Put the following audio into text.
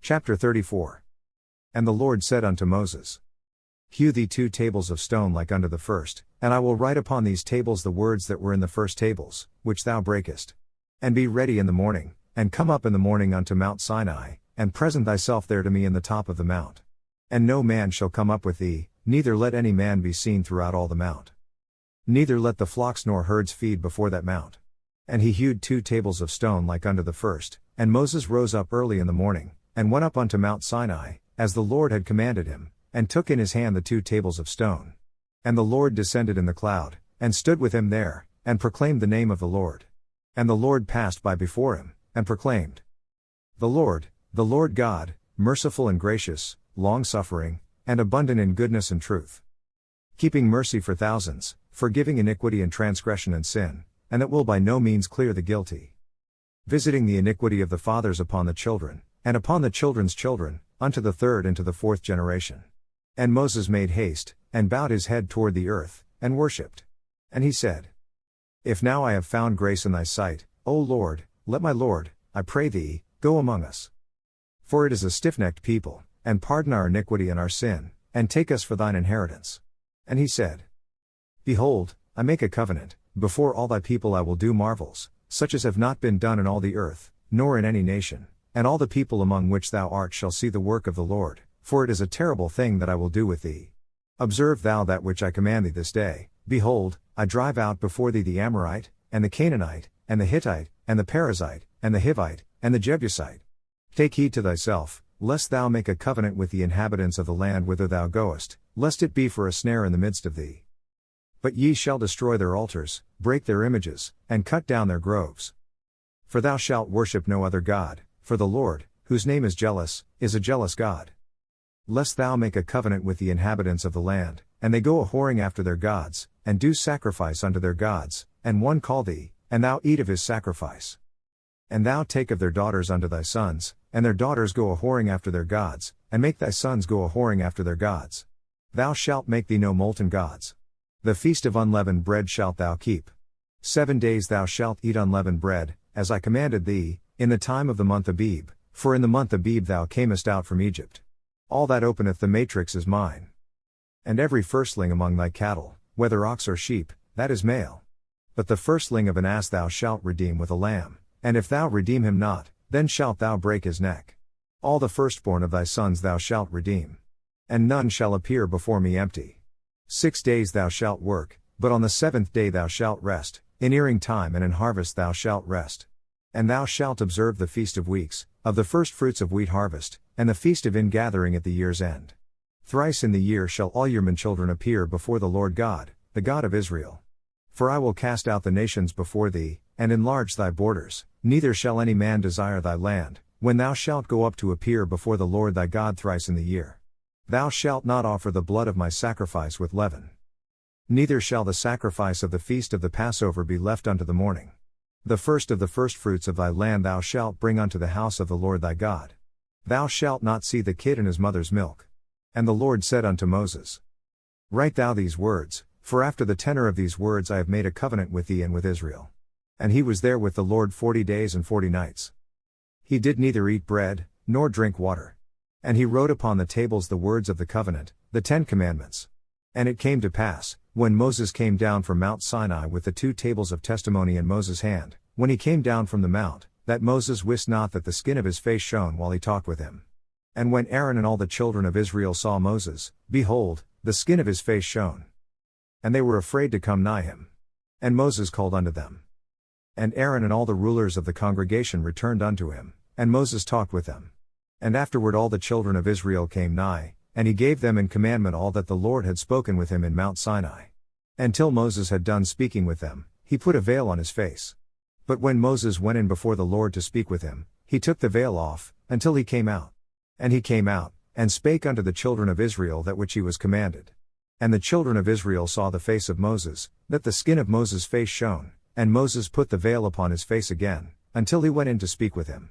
Chapter 34. And the Lord said unto Moses, Hew thee 2 tables of stone like unto the first, and I will write upon these tables the words that were in the first tables, which thou breakest. And be ready in the morning, and come up in the morning unto Mount Sinai, and present thyself there to me in the top of the mount. And no man shall come up with thee, neither let any man be seen throughout all the mount. Neither let the flocks nor herds feed before that mount. And he hewed 2 tables of stone like unto the first, and Moses rose up early in the morning, and went up unto Mount Sinai, as the Lord had commanded him, and took in his hand the 2 tables of stone. And the Lord descended in the cloud, and stood with him there, and proclaimed the name of the Lord. And the Lord passed by before him, and proclaimed, the Lord God, merciful and gracious, long-suffering, and abundant in goodness and truth. Keeping mercy for thousands, forgiving iniquity and transgression and sin, and that will by no means clear the guilty. Visiting the iniquity of the fathers upon the children, and upon the children's children, unto the 3rd and to the 4th generation. And Moses made haste, and bowed his head toward the earth, and worshipped. And he said, If now I have found grace in thy sight, O Lord, let my Lord, I pray thee, go among us. For it is a stiff-necked people, and pardon our iniquity and our sin, and take us for thine inheritance. And he said, Behold, I make a covenant, before all thy people I will do marvels, such as have not been done in all the earth, nor in any nation, and all the people among which thou art shall see the work of the Lord, for it is a terrible thing that I will do with thee. Observe thou that which I command thee this day. Behold, I drive out before thee the Amorite, and the Canaanite, and the Hittite, and the Perizzite, and the Hivite, and the Jebusite. Take heed to thyself, lest thou make a covenant with the inhabitants of the land whither thou goest, lest it be for a snare in the midst of thee. But ye shall destroy their altars, break their images, and cut down their groves. For thou shalt worship no other God, for the Lord, whose name is jealous, is a jealous God. Lest thou make a covenant with the inhabitants of the land, and they go a-whoring after their gods, and do sacrifice unto their gods, and one call thee, and thou eat of his sacrifice. And thou take of their daughters unto thy sons, and their daughters go a-whoring after their gods, and make thy sons go a-whoring after their gods. Thou shalt make thee no molten gods. The feast of unleavened bread shalt thou keep. 7 days thou shalt eat unleavened bread, as I commanded thee, in the time of the month Abib, for in the month Abib thou camest out from Egypt. All that openeth the matrix is mine. And every firstling among thy cattle, whether ox or sheep, that is male. But the firstling of an ass thou shalt redeem with a lamb, and if thou redeem him not, then shalt thou break his neck. All the firstborn of thy sons thou shalt redeem. And none shall appear before me empty. 6 days thou shalt work, but on the 7th day thou shalt rest, in earing time and in harvest thou shalt rest. And thou shalt observe the feast of weeks, of the firstfruits of wheat harvest, and the feast of ingathering at the year's end. Thrice in the year shall all your manchildren appear before the Lord God, the God of Israel. For I will cast out the nations before thee, and enlarge thy borders, neither shall any man desire thy land, when thou shalt go up to appear before the Lord thy God thrice in the year. Thou shalt not offer the blood of my sacrifice with leaven. Neither shall the sacrifice of the feast of the Passover be left unto the morning. The first of the firstfruits of thy land thou shalt bring unto the house of the Lord thy God. Thou shalt not see the kid in his mother's milk. And the Lord said unto Moses, Write thou these words, for after the tenor of these words I have made a covenant with thee and with Israel. And he was there with the Lord 40 days and 40 nights. He did neither eat bread, nor drink water. And he wrote upon the tables the words of the covenant, the 10 commandments. And it came to pass, when Moses came down from Mount Sinai with the 2 tables of testimony in Moses' hand, when he came down from the mount, that Moses wist not that the skin of his face shone while he talked with him. And when Aaron and all the children of Israel saw Moses, behold, the skin of his face shone. And they were afraid to come nigh him. And Moses called unto them. And Aaron and all the rulers of the congregation returned unto him, and Moses talked with them. And afterward all the children of Israel came nigh, and he gave them in commandment all that the Lord had spoken with him in Mount Sinai. Until Moses had done speaking with them, he put a veil on his face. But when Moses went in before the Lord to speak with him, he took the veil off, until he came out. And he came out, and spake unto the children of Israel that which he was commanded. And the children of Israel saw the face of Moses, that the skin of Moses' face shone, and Moses put the veil upon his face again, until he went in to speak with him.